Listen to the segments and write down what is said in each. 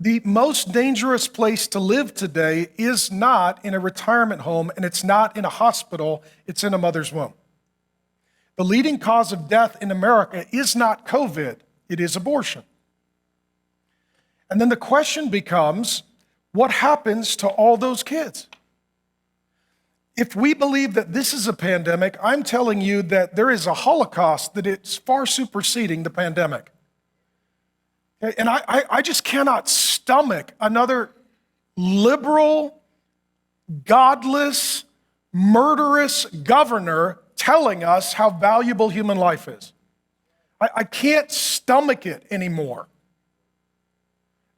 The most dangerous place to live today is not in a retirement home, and it's not in a hospital, it's in a mother's womb. The leading cause of death in America is not COVID, it is abortion. And then the question becomes, what happens to all those kids? If we believe that this is a pandemic, I'm telling you that there is a Holocaust that is far superseding the pandemic. Okay? And I just cannot stomach another liberal, godless, murderous governor telling us how valuable human life is. I can't stomach it anymore.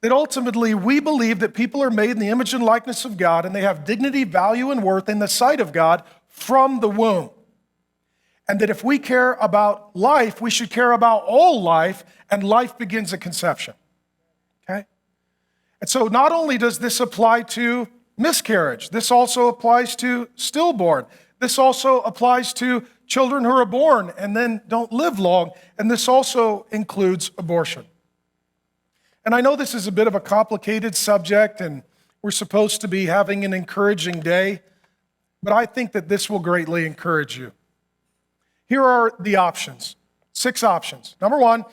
That ultimately we believe that people are made in the image and likeness of God and they have dignity, value, and worth in the sight of God from the womb. And that if we care about life, we should care about all life, and life begins at conception. Okay? And so not only does this apply to miscarriage, this also applies to stillborn. This also applies to children who are born and then don't live long, and this also includes abortion. And I know this is a bit of a complicated subject, and we're supposed to be having an encouraging day, but I think that this will greatly encourage you. Here are the options, 6 options. Number 1,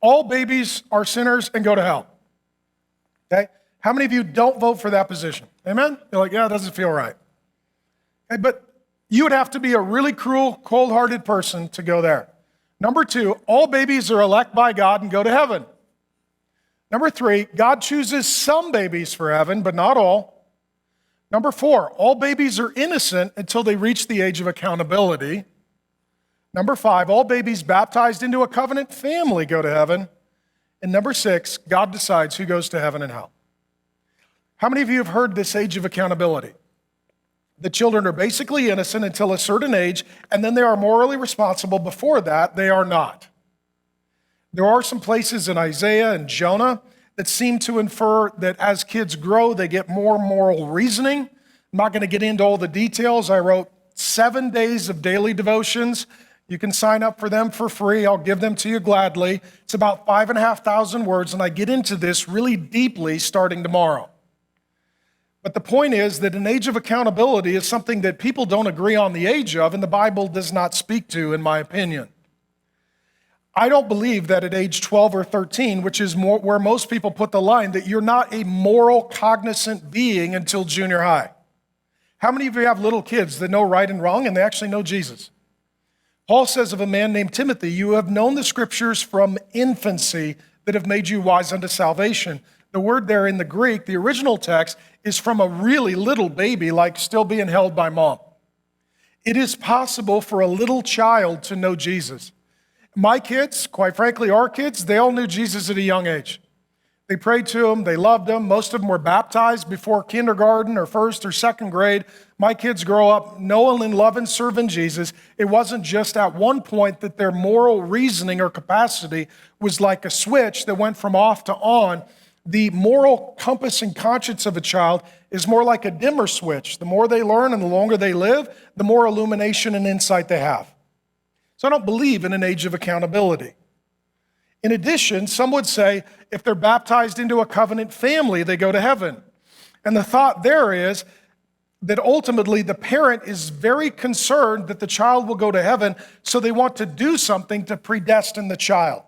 all babies are sinners and go to hell. Okay? How many of you don't vote for that position? Amen? You're like, yeah, it doesn't feel right. Okay, but you would have to be a really cruel, cold-hearted person to go there. Number 2, all babies are elect by God and go to heaven. Number 3, God chooses some babies for heaven, but not all. Number 4, all babies are innocent until they reach the age of accountability. Number 5, all babies baptized into a covenant family go to heaven. And number 6, God decides who goes to heaven and hell. How many of you have heard this age of accountability? The children are basically innocent until a certain age, and then they are morally responsible. Before that, they are not. There are some places in Isaiah and Jonah that seem to infer that as kids grow, they get more moral reasoning. I'm not going to get into all the details. I wrote 7 days of daily devotions. You can sign up for them for free. I'll give them to you gladly. It's about 5,500 words, and I get into this really deeply starting tomorrow. But the point is that an age of accountability is something that people don't agree on the age of, and the Bible does not speak to, in my opinion. I don't believe that at age 12 or 13, which is where most people put the line, that you're not a moral, cognizant being until junior high. How many of you have little kids that know right and wrong and they actually know Jesus? Paul says of a man named Timothy, you have known the scriptures from infancy that have made you wise unto salvation. The word there in the Greek, the original text, is from a really little baby, like still being held by mom. It is possible for a little child to know Jesus. My kids, quite frankly, our kids, they all knew Jesus at a young age. They prayed to him, they loved him. Most of them were baptized before kindergarten or first or second grade. My kids grow up knowing and loving, serving Jesus. It wasn't just at one point that their moral reasoning or capacity was like a switch that went from off to on. The moral compass and conscience of a child is more like a dimmer switch. The more they learn and the longer they live, the more illumination and insight they have. So I don't believe in an age of accountability. In addition, some would say if they're baptized into a covenant family, they go to heaven. And the thought there is that ultimately the parent is very concerned that the child will go to heaven, so they want to do something to predestine the child.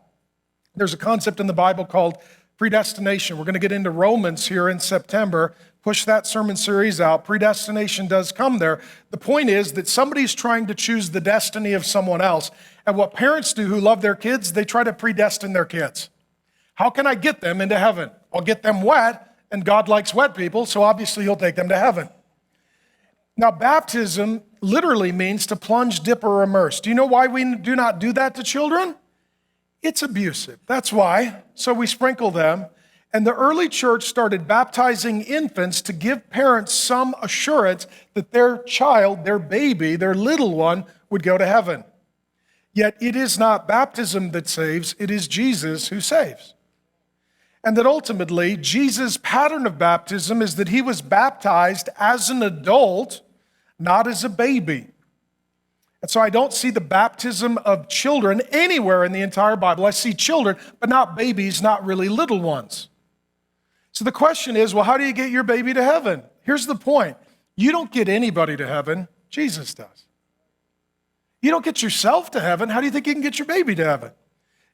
There's a concept in the Bible called predestination. We're going to get into Romans here in September. Push that sermon series out. Predestination does come there. The point is that somebody's trying to choose the destiny of someone else. And what parents do who love their kids, they try to predestine their kids. How can I get them into heaven? I'll get them wet, and God likes wet people, so obviously he'll take them to heaven. Now, baptism literally means to plunge, dip, or immerse. Do you know why we do not do that to children? It's abusive. That's why. So we sprinkle them. And the early church started baptizing infants to give parents some assurance that their child, their baby, their little one would go to heaven. Yet it is not baptism that saves, it is Jesus who saves. And that ultimately, Jesus' pattern of baptism is that he was baptized as an adult, not as a baby. And so I don't see the baptism of children anywhere in the entire Bible. I see children, but not babies, not really little ones. So the question is, well, how do you get your baby to heaven? Here's the point. You don't get anybody to heaven. Jesus does. You don't get yourself to heaven. How do you think you can get your baby to heaven?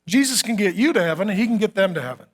Jesus can get you to heaven, and he can get them to heaven.